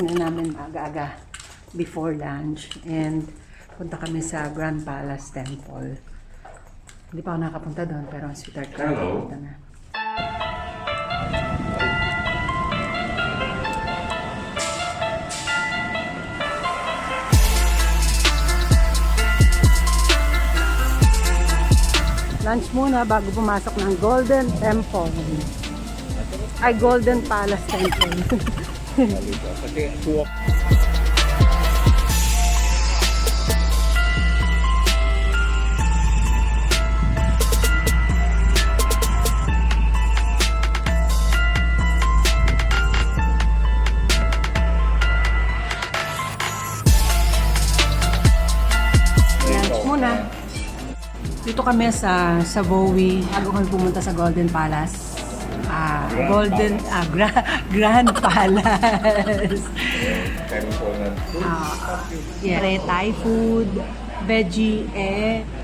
gigising na namin aga-aga before lunch. And punta kami sa Grand Palace Temple. Hindi pa ako nakapunta doon, pero ang sweetheart ko nakapunta na. Lunch muna bago pumasok ng Golden Temple. Ay, Golden Palace Temple. Lunch muna. Dito kami sa Bowie. Bago kami pumunta sa Golden Palace. Grand Palace. Yeah, Thai food, veggie,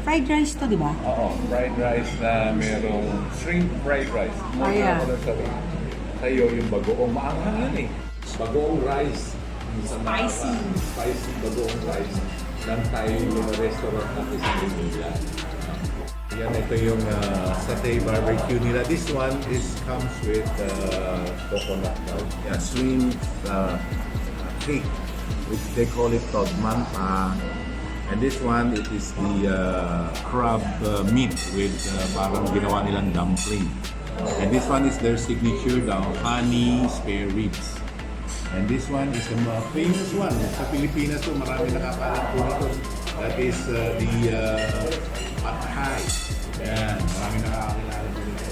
fried rice to, di ba? Oo, fried rice na merong shrimp fried rice. Yeah. Tayo yung bagoong. Maanghang yun eh. Bagoong rice. Spicy. Spicy bagoong rice. Lang tayo yung restaurant natin sa Manila. Yan, ito yung satay barbecue nila. This one comes with coconut milk. Yeah, shrimp cake, which they call it todman. And this one, it is the crab meat with parang ginawa nilang dumpling. And this one is their signature daw, honey spare ribs. And this one is a famous one. Sa Pilipinas to, marami nakakalat po nito. That is the Pad Thai. Yan, marami nakakakilala po nito.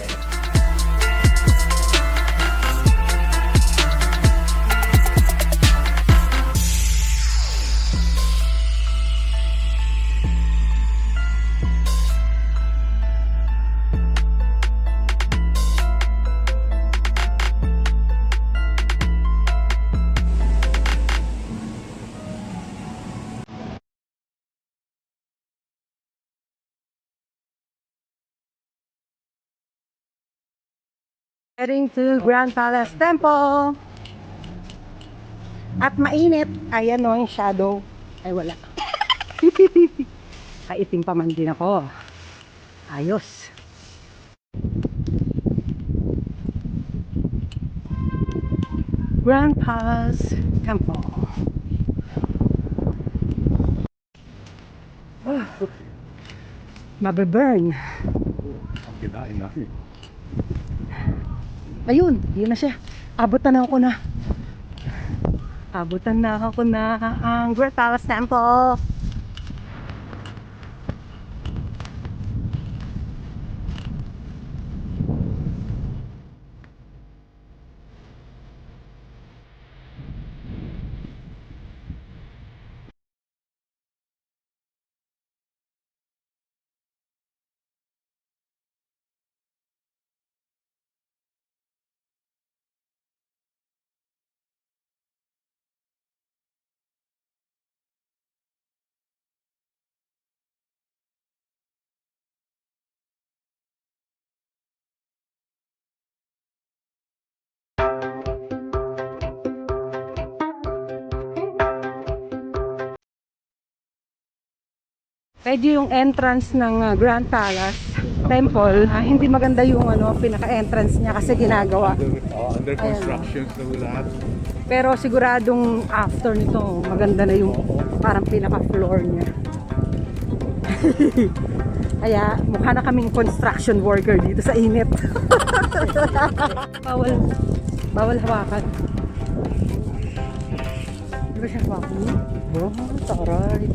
Heading to Grand Palace Temple. At mainit. Ayan o, yung shadow. Ay, wala. Kaitim pa man din ako. Ayos. Grand Palace Temple. Oh, mabe-burn. Ang kinain namin. Ayun, yun na siya. Abutan na ako na. Abutan na ako na ang Grand Palace Temple. Medyo yung entrance ng Grand Palace Temple, hindi maganda yung pinaka-entrance niya kasi ginagawa. Under construction na lahat. Pero siguradong after nito, maganda na yung parang pinaka-floor niya. Kaya mukha na kaming construction worker dito sa init. Bawal hawakan. Di ba siya hawakan? Oh, taray.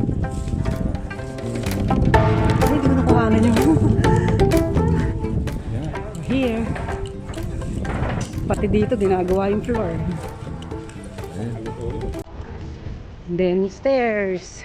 Hindi ko nakuhanan yung here. Pati dito ginagawa yung floor. And then stairs.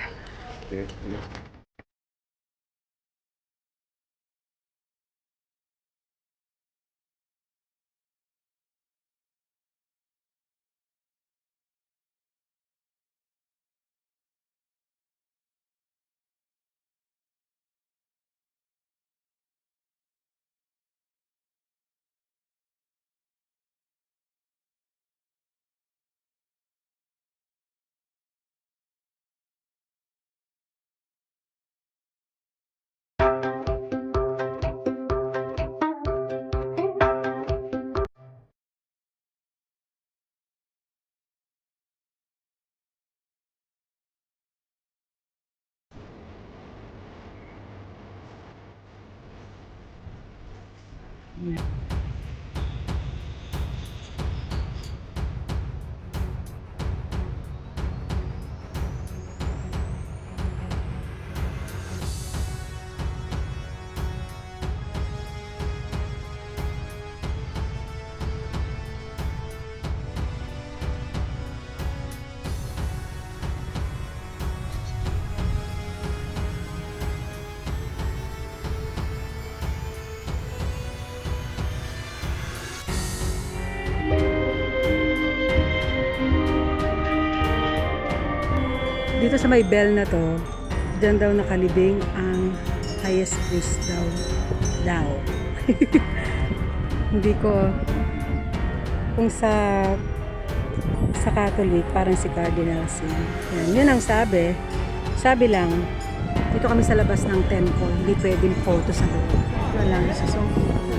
Dito sa may bell na to, dyan daw nakalibing ang highest priest daw. Hindi ko, kung sa Catholic, parang si Cardinal Sin. Yun ang sabi. Sabi lang, dito kami sa labas ng temple, hindi pwedeng photo sa loob. Wala lang, susungkot.